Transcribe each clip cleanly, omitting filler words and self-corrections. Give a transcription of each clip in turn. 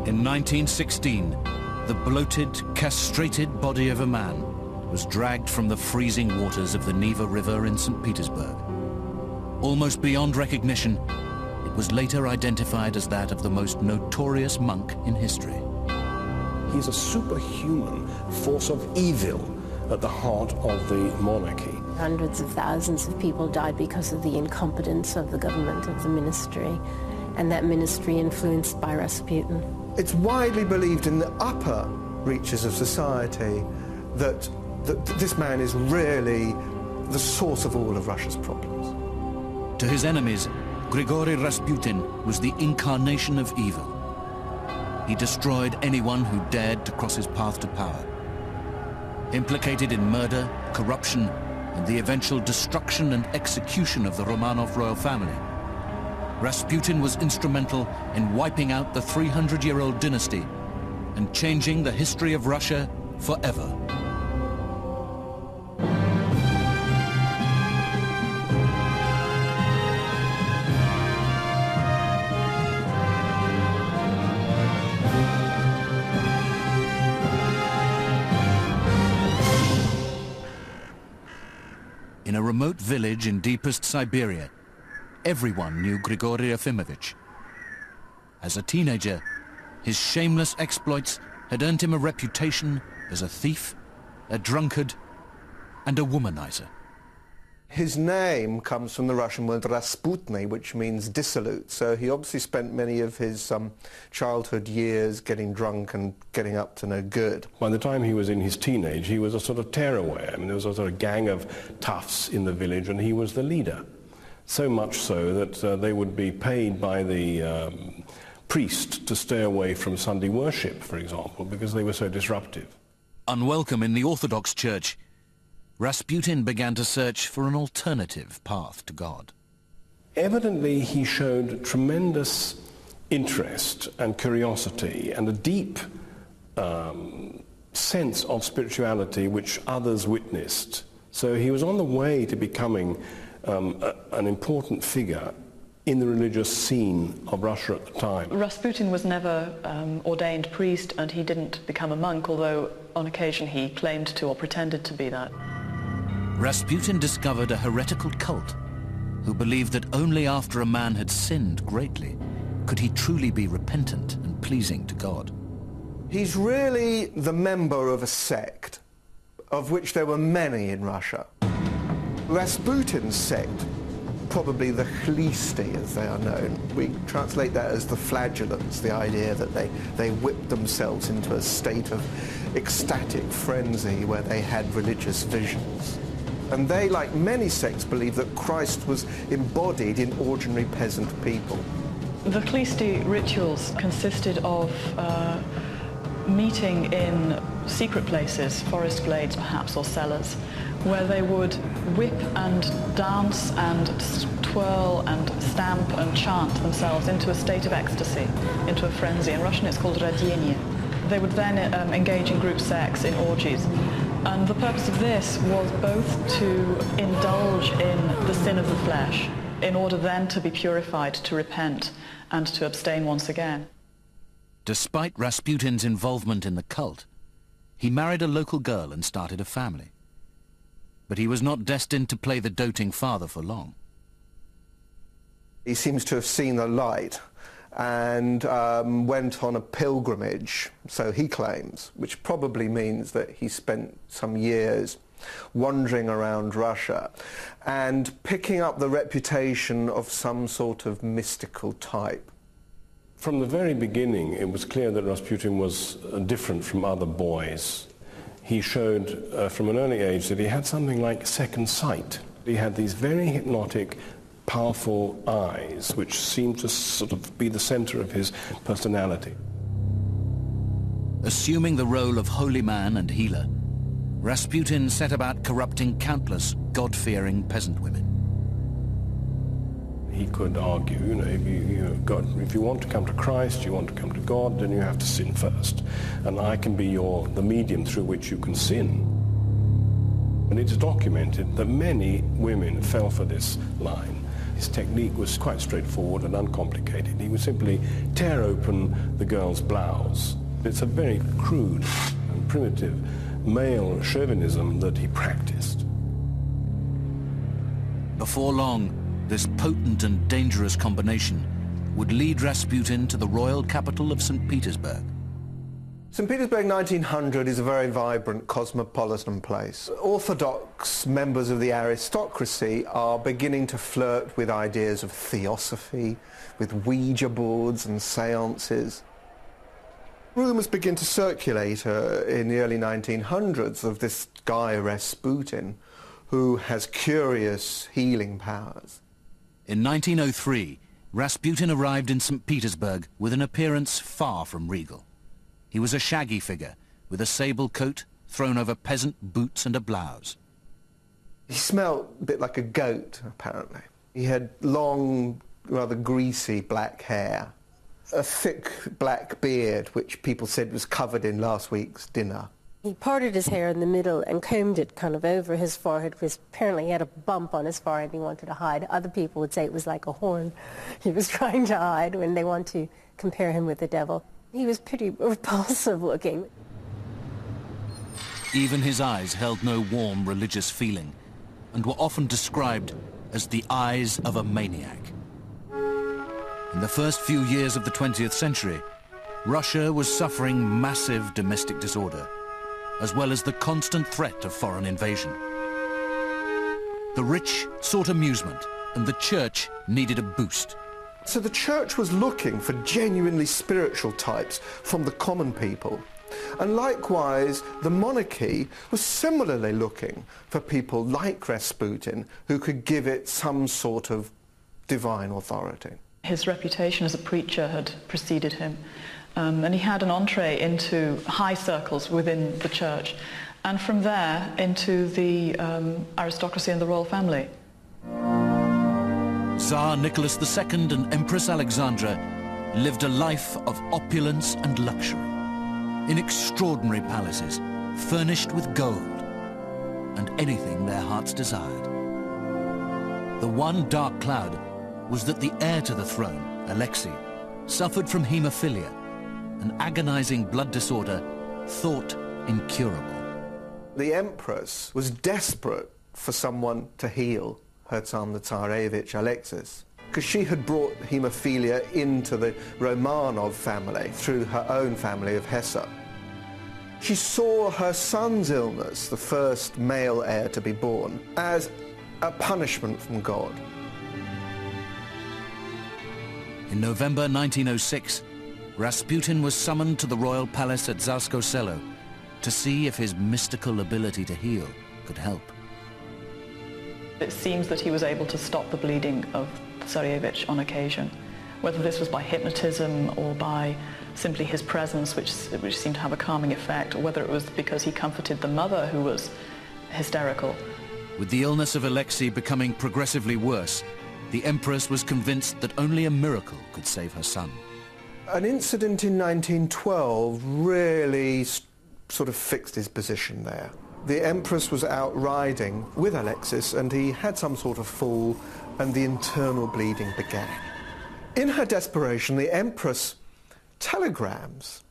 In 1916, the bloated, castrated body of a man was dragged from the freezing waters of the Neva River in St. Petersburg. Almost beyond recognition, it was later identified as that of the most notorious monk in history. He's a superhuman force of evil at the heart of the monarchy. Hundreds of thousands of people died because of the incompetence of the government, of the ministry, and that ministry influenced by Rasputin. It's widely believed in the upper reaches of society that this man is really the source of all of Russia's problems. To his enemies, Grigory Rasputin was the incarnation of evil. He destroyed anyone who dared to cross his path to power. Implicated in murder, corruption, and the eventual destruction and execution of the Romanov royal family, Rasputin was instrumental in wiping out the 300-year-old dynasty and changing the history of Russia forever. In a remote village in deepest Siberia, everyone knew Grigory Efimovich. As a teenager, his shameless exploits had earned him a reputation as a thief, a drunkard, and a womanizer. His name comes from the Russian word Rasputny, which means dissolute. So he obviously spent many of his childhood years getting drunk and getting up to no good. By the time he was in his teenage, he was a sort of tearaway. I mean, there was a sort of gang of toughs in the village, and he was the leader. So much so that they would be paid by the priest to stay away from Sunday worship, for example, because they were so disruptive. Unwelcome in the Orthodox Church, Rasputin began to search for an alternative path to God. Evidently, he showed tremendous interest and curiosity and a deep sense of spirituality which others witnessed. So he was on the way to becoming an important figure in the religious scene of Russia at the time. Rasputin was never ordained priest, and he didn't become a monk, although on occasion he claimed to or pretended to be that. Rasputin discovered a heretical cult who believed that only after a man had sinned greatly could he truly be repentant and pleasing to God. He's really the member of a sect, of which there were many in Russia. Rasputin's sect, probably the Khlisti as they are known, we translate that as the flagellants, the idea that they whipped themselves into a state of ecstatic frenzy where they had religious visions. And they, like many sects, believe that Christ was embodied in ordinary peasant people. The Khlisti rituals consisted of meeting in secret places, forest glades perhaps, or cellars, where they would whip and dance and twirl and stamp and chant themselves into a state of ecstasy, into a frenzy. In Russian it's called radienie. They would then engage in group sex, in orgies. And the purpose of this was both to indulge in the sin of the flesh, in order then to be purified, to repent, and to abstain once again. Despite Rasputin's involvement in the cult, he married a local girl and started a family. But he was not destined to play the doting father for long. He seems to have seen the light and went on a pilgrimage, so he claims, which probably means that he spent some years wandering around Russia and picking up the reputation of some sort of mystical type. From the very beginning, it was clear that Rasputin was different from other boys. He showed from an early age that he had something like second sight. He had these very hypnotic, powerful eyes, which seemed to sort of be the center of his personality. Assuming the role of holy man and healer, Rasputin set about corrupting countless God-fearing peasant women. He could argue, if you want to come to Christ, you want to come to God, then you have to sin first. And I can be the medium through which you can sin. And it's documented that many women fell for this line. His technique was quite straightforward and uncomplicated. He would simply tear open the girl's blouse. It's a very crude and primitive male chauvinism that he practiced. Before long, this potent and dangerous combination would lead Rasputin to the royal capital of St. Petersburg. St. Petersburg 1900 is a very vibrant cosmopolitan place. Orthodox members of the aristocracy are beginning to flirt with ideas of theosophy, with Ouija boards and seances. Rumours begin to circulate in the early 1900s of this guy Rasputin, who has curious healing powers. In 1903, Rasputin arrived in St. Petersburg with an appearance far from regal. He was a shaggy figure with a sable coat thrown over peasant boots and a blouse. He smelt a bit like a goat, apparently. He had long, rather greasy black hair, a thick black beard, which people said was covered in last week's dinner. He parted his hair in the middle and combed it kind of over his forehead, because apparently he had a bump on his forehead he wanted to hide. Other people would say it was like a horn he was trying to hide when they want to compare him with the devil. He was pretty repulsive looking. Even his eyes held no warm religious feeling and were often described as the eyes of a maniac. In the first few years of the 20th century, Russia was suffering massive domestic disorder, as well as the constant threat of foreign invasion. The rich sought amusement, and the church needed a boost. So the church was looking for genuinely spiritual types from the common people. And likewise, the monarchy was similarly looking for people like Rasputin who could give it some sort of divine authority. His reputation as a preacher had preceded him, and he had an entree into high circles within the church, and from there into the aristocracy and the royal family. Tsar Nicholas II and Empress Alexandra lived a life of opulence and luxury, in extraordinary palaces, furnished with gold, and anything their hearts desired. The one dark cloud was that the heir to the throne, Alexei, suffered from haemophilia, an agonizing blood disorder thought incurable. The Empress was desperate for someone to heal her son, the Tsarevich Alexis, because she had brought haemophilia into the Romanov family through her own family of Hesse. She saw her son's illness, the first male heir to be born, as a punishment from God. In November 1906, Rasputin was summoned to the royal palace at Tsarskoye Selo to see if his mystical ability to heal could help. It seems that he was able to stop the bleeding of the Tsarevich on occasion, whether this was by hypnotism or by simply his presence, which seemed to have a calming effect, or whether it was because he comforted the mother, who was hysterical. With the illness of Alexei becoming progressively worse, the Empress was convinced that only a miracle could save her son. An incident in 1912 really sort of fixed his position there. The Empress was out riding with Alexis, and he had some sort of fall, and the internal bleeding began. In her desperation, the Empress telegrams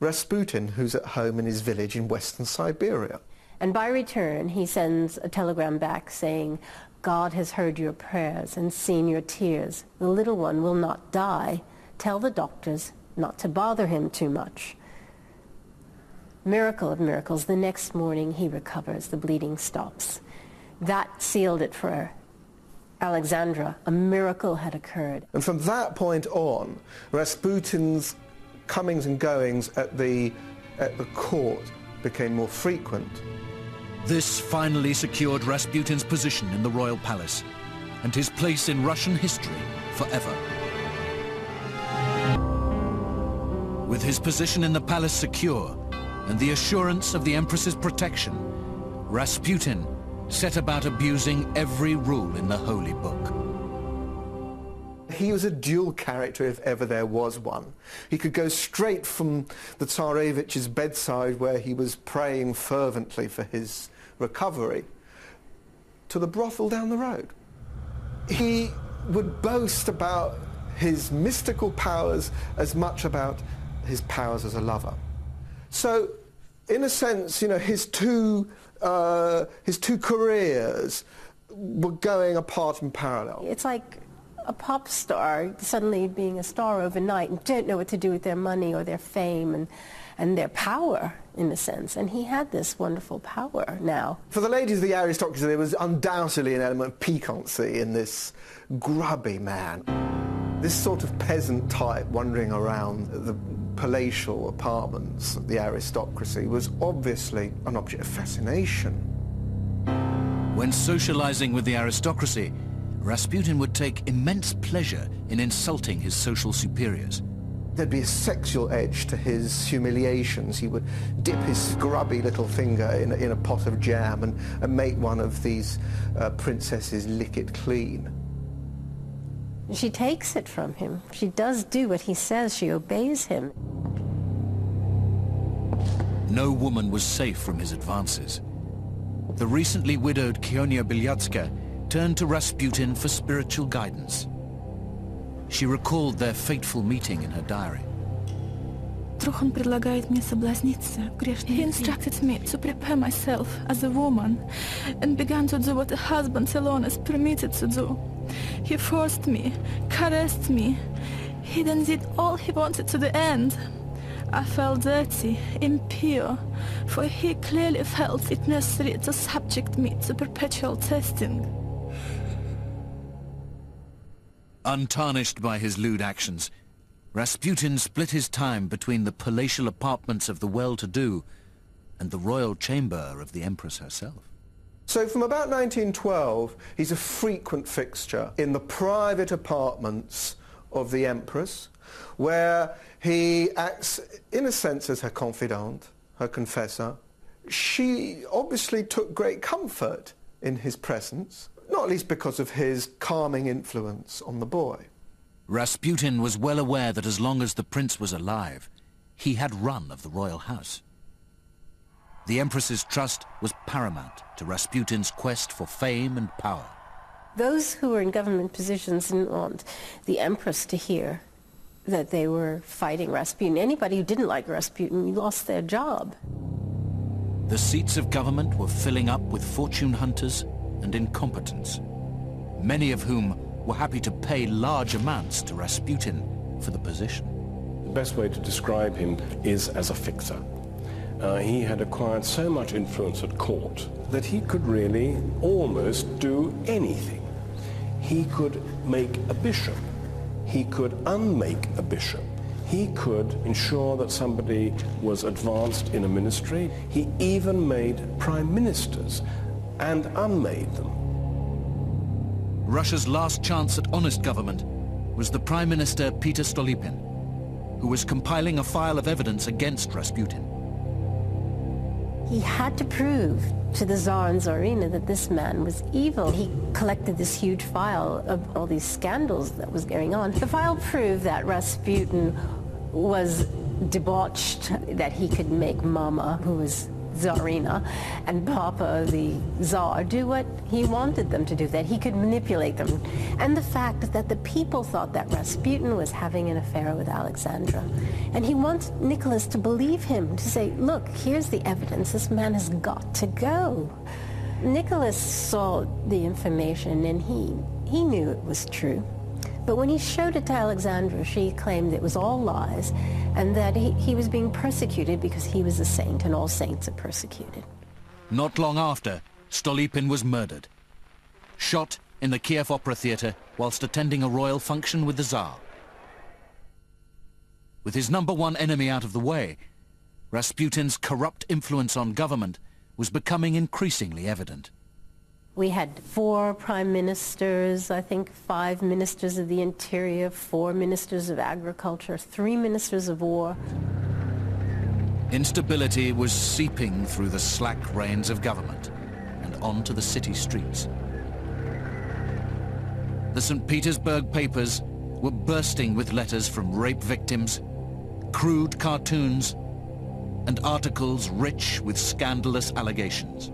Rasputin, who's at home in his village in western Siberia. And by return, he sends a telegram back saying, "God has heard your prayers and seen your tears. The little one will not die. Tell the doctors not to bother him too much." Miracle of miracles, the next morning he recovers, the bleeding stops. That sealed it for Alexandra. A miracle had occurred. And from that point on, Rasputin's comings and goings at the court became more frequent. This finally secured Rasputin's position in the royal palace and his place in Russian history forever. With his position in the palace secure and the assurance of the Empress's protection, Rasputin set about abusing every rule in the holy book. He was a dual character if ever there was one. He could go straight from the Tsarevich's bedside, where he was praying fervently for his recovery, to the brothel down the road. He would boast about his mystical powers as much about his powers as a lover. So, in a sense, you know, his two careers were going apart in parallel. It's like a pop star suddenly being a star overnight and don't know what to do with their money or their fame and their power, in a sense. And he had this wonderful power now. For the ladies of the aristocracy, there was undoubtedly an element of piquancy in this grubby man. This sort of peasant type wandering around the palatial apartments of the aristocracy was obviously an object of fascination. When socializing with the aristocracy, Rasputin would take immense pleasure in insulting his social superiors. There'd be a sexual edge to his humiliations. He would dip his grubby little finger in a pot of jam and make one of these princesses lick it clean. She takes it from him. She does do what he says. She obeys him. No woman was safe from his advances. The recently widowed Kionia Bilyatska turned to Rasputin for spiritual guidance. She recalled their fateful meeting in her diary. He instructed me to prepare myself as a woman and began to do what a husband alone is permitted to do. He forced me, caressed me. He then did all he wanted to the end. I felt dirty, impure, for he clearly felt it necessary to subject me to perpetual testing. Untarnished by his lewd actions, Rasputin split his time between the palatial apartments of the well-to-do and the royal chamber of the Empress herself. So from about 1912, he's a frequent fixture in the private apartments of the Empress, where he acts, in a sense, as her confidant, her confessor. She obviously took great comfort in his presence, not least because of his calming influence on the boy. Rasputin was well aware that as long as the prince was alive, he had run of the royal house. The Empress's trust was paramount to Rasputin's quest for fame and power. Those who were in government positions didn't want the Empress to hear that they were fighting Rasputin. Anybody who didn't like Rasputin lost their job. The seats of government were filling up with fortune hunters and incompetents, many of whom were happy to pay large amounts to Rasputin for the position. The best way to describe him is as a fixer. He had acquired so much influence at court that he could really almost do anything. He could make a bishop. He could unmake a bishop. He could ensure that somebody was advanced in a ministry. He even made prime ministers and unmade them. Russia's last chance at honest government was the Prime Minister Peter Stolypin, who was compiling a file of evidence against Rasputin. He had to prove to the Tsar and Tsarina that this man was evil. He collected this huge file of all these scandals that was going on. The file proved that Rasputin was debauched, that he could make Mama, who was Tsarina, and Papa, the Tsar, do what he wanted them to do, that he could manipulate them. And the fact that the people thought that Rasputin was having an affair with Alexandra. And he wanted Nicholas to believe him, to say, look, here's the evidence, this man has got to go. Nicholas saw the information and he knew it was true. But when he showed it to Alexandra, she claimed it was all lies and that he was being persecuted because he was a saint, and all saints are persecuted. Not long after, Stolypin was murdered, shot in the Kiev Opera Theatre whilst attending a royal function with the Tsar. With his number one enemy out of the way, Rasputin's corrupt influence on government was becoming increasingly evident. We had 4 prime ministers, I think 5 ministers of the interior, 4 ministers of agriculture, 3 ministers of war. Instability was seeping through the slack reins of government and onto the city streets. The St. Petersburg papers were bursting with letters from rape victims, crude cartoons, and articles rich with scandalous allegations.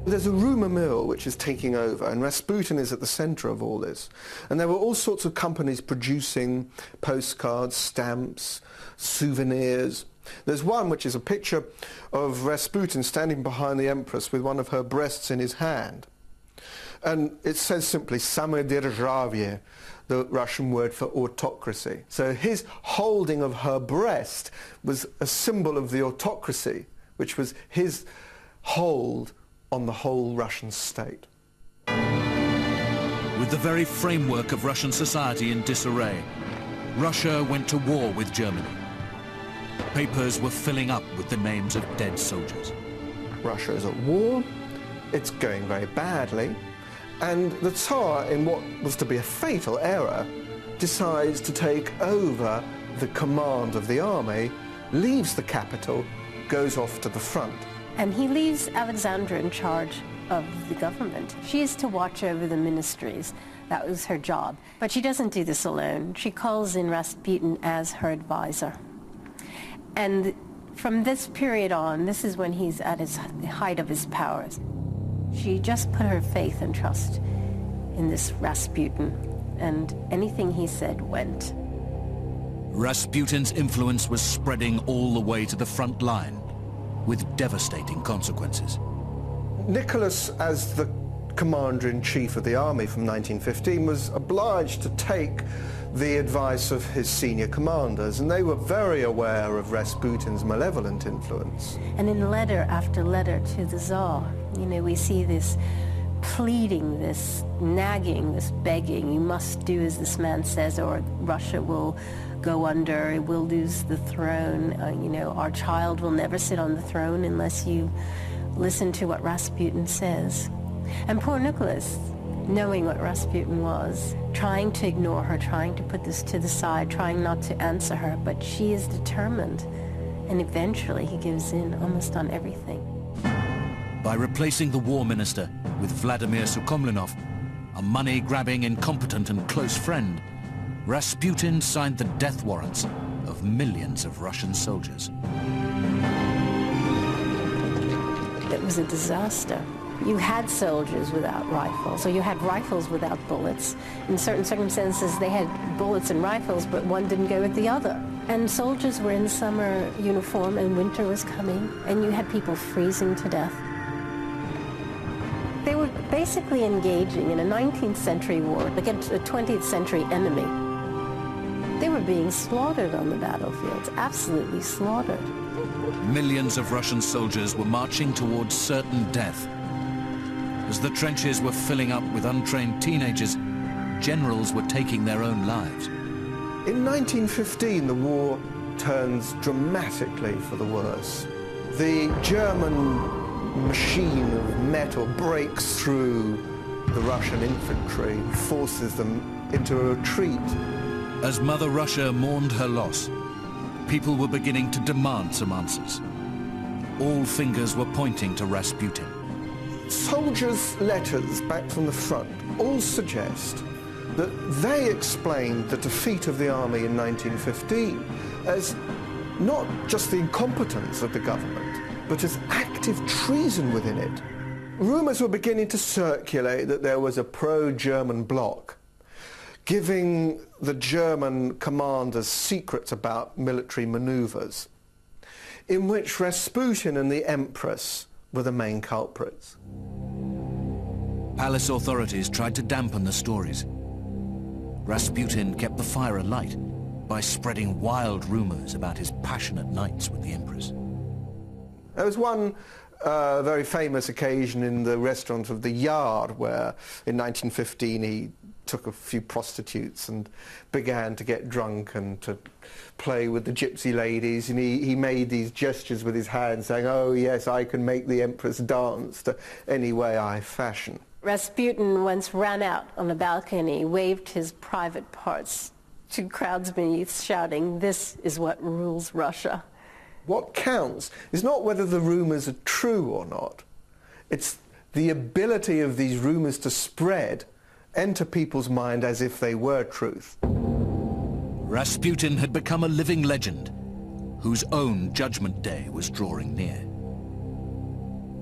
There's a rumour mill which is taking over, and Rasputin is at the centre of all this. And there were all sorts of companies producing postcards, stamps, souvenirs. There's one which is a picture of Rasputin standing behind the Empress with one of her breasts in his hand. And it says simply, "Samoderzhavie," the Russian word for autocracy. So his holding of her breast was a symbol of the autocracy, which was his hold on the whole Russian state. With the very framework of Russian society in disarray, Russia went to war with Germany. Papers were filling up with the names of dead soldiers. Russia is at war, it's going very badly, and the Tsar, in what was to be a fatal error, decides to take over the command of the army, leaves the capital, goes off to the front. And he leaves Alexandra in charge of the government. She is to watch over the ministries. That was her job. But she doesn't do this alone. She calls in Rasputin as her advisor. And from this period on, this is when he's at the height of his powers. She just put her faith and trust in this Rasputin, and anything he said went. Rasputin's influence was spreading all the way to the front line, with devastating consequences. Nicholas, as the commander-in-chief of the army from 1915, was obliged to take the advice of his senior commanders, and they were very aware of Rasputin's malevolent influence. And in letter after letter to the Tsar, we see this pleading, this nagging, this begging. You must do as this man says, or Russia will go under, it will lose the throne. Our child will never sit on the throne unless you listen to what Rasputin says. And poor Nicholas, knowing what Rasputin was, trying to ignore her, trying to put this to the side, trying not to answer her, but she is determined. And eventually he gives in almost on everything. By replacing the war minister with Vladimir Sukhomlinov, a money-grabbing, incompetent and close friend, Rasputin signed the death warrants of millions of Russian soldiers. It was a disaster. You had soldiers without rifles, or you had rifles without bullets. In certain circumstances, they had bullets and rifles, but one didn't go with the other. And soldiers were in summer uniform, and winter was coming, and you had people freezing to death. They were basically engaging in a 19th century war against a 20th century enemy. They were being slaughtered on the battlefields, absolutely slaughtered. Millions of Russian soldiers were marching towards certain death. As the trenches were filling up with untrained teenagers, generals were taking their own lives. In 1915, the war turns dramatically for the worse. The German machine of metal breaks through the Russian infantry, forces them into a retreat. As Mother Russia mourned her loss, people were beginning to demand some answers. All fingers were pointing to Rasputin. Soldiers' letters back from the front all suggest that they explained the defeat of the army in 1915 as not just the incompetence of the government, but as active treason within it. Rumours were beginning to circulate that there was a pro-German bloc, giving the German commanders secrets about military manoeuvres, in which Rasputin and the Empress were the main culprits. Palace authorities tried to dampen the stories. Rasputin kept the fire alight by spreading wild rumors about his passionate nights with the Empress. There was one very famous occasion in the restaurant of the Yard where in 1915 he took a few prostitutes and began to get drunk and to play with the gypsy ladies, and he made these gestures with his hands saying, "Oh yes, I can make the Empress dance to any way I fashion." Rasputin once ran out on a balcony, waved his private parts to crowds beneath, shouting, "This is what rules Russia." What counts is not whether the rumours are true or not. It's the ability of these rumours to spread, enter people's mind as if they were truth. Rasputin had become a living legend, whose own judgment day was drawing near.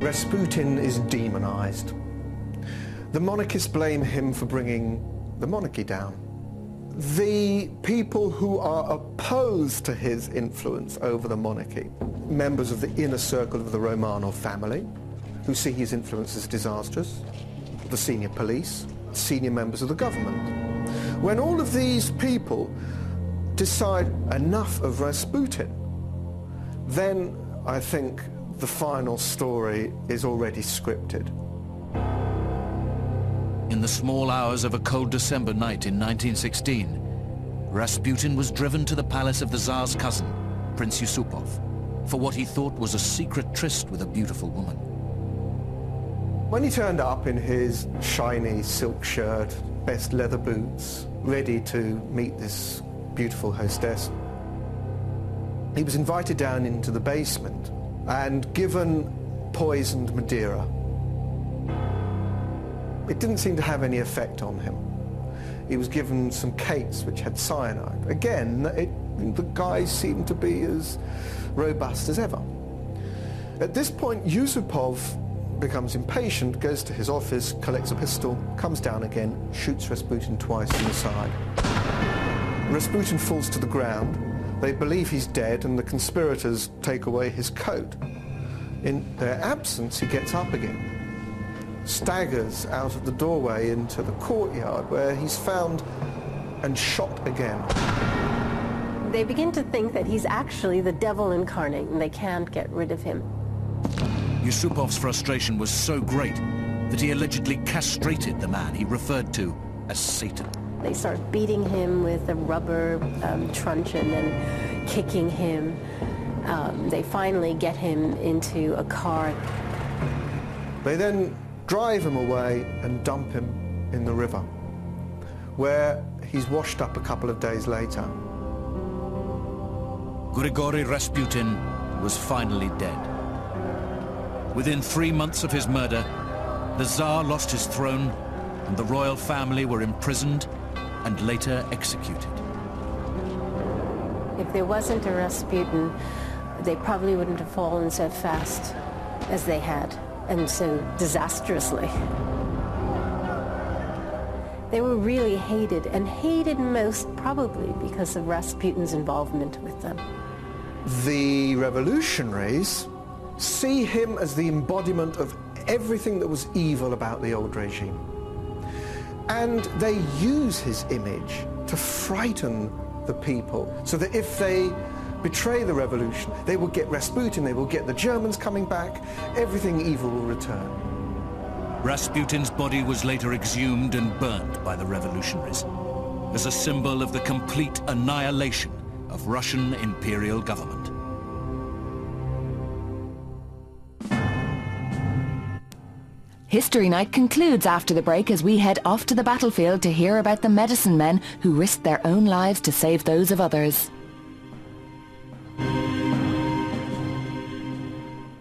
Rasputin is demonized. The monarchists blame him for bringing the monarchy down. The people who are opposed to his influence over the monarchy, members of the inner circle of the Romanov family, who see his influence as disastrous, the senior police, senior members of the government. When all of these people decide enough of Rasputin, then I think the final story is already scripted. In the small hours of a cold December night in 1916, Rasputin was driven to the palace of the Tsar's cousin, Prince Yusupov, for what he thought was a secret tryst with a beautiful woman. When he turned up in his shiny silk shirt, best leather boots, ready to meet this beautiful hostess, he was invited down into the basement and given poisoned Madeira. It didn't seem to have any effect on him. He was given some cakes which had cyanide. Again, the guy seemed to be as robust as ever. At this point, Yusupov becomes impatient, goes to his office, collects a pistol, comes down again, shoots Rasputin twice in the side. Rasputin falls to the ground. They believe he's dead, and the conspirators take away his coat. In their absence, he gets up again, staggers out of the doorway into the courtyard, where he's found and shot again. They begin to think that he's actually the devil incarnate, and they can't get rid of him. Yusupov's frustration was so great that he allegedly castrated the man he referred to as Satan. They start beating him with a rubber truncheon and kicking him. They finally get him into a car. They then drive him away and dump him in the river, where he's washed up a couple of days later. Grigory Rasputin was finally dead. Within 3 months of his murder, the Tsar lost his throne, and the royal family were imprisoned and later executed. If there wasn't a Rasputin, they probably wouldn't have fallen so fast as they had, and so disastrously. They were really hated, and hated most probably because of Rasputin's involvement with them. The revolutionaries see him as the embodiment of everything that was evil about the old regime. And they use his image to frighten the people, so that if they betray the revolution, they will get Rasputin, they will get the Germans coming back, everything evil will return. Rasputin's body was later exhumed and burnt by the revolutionaries as a symbol of the complete annihilation of Russian imperial government. History Night concludes after the break as we head off to the battlefield to hear about the medicine men who risked their own lives to save those of others.